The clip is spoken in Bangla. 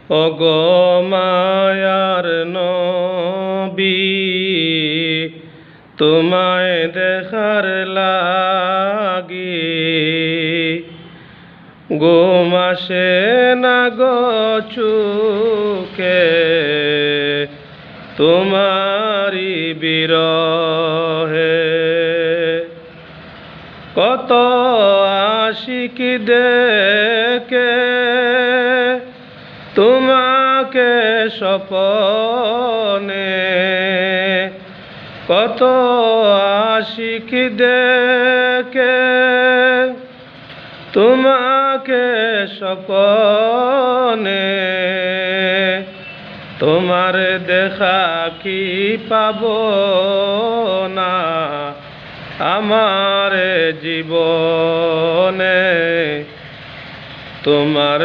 ওগো মায়ার নবী, তোমায় দেখার লাগি ঘুম আসে না গো চোখে তোমারি বিরহে। কত আশিক দেখে তোমাকে স্বপনে, কত আশিক দেখে তোমাকে স্বপনে, তোমার দেখা কি পাব না আমার জীবনে। তোমার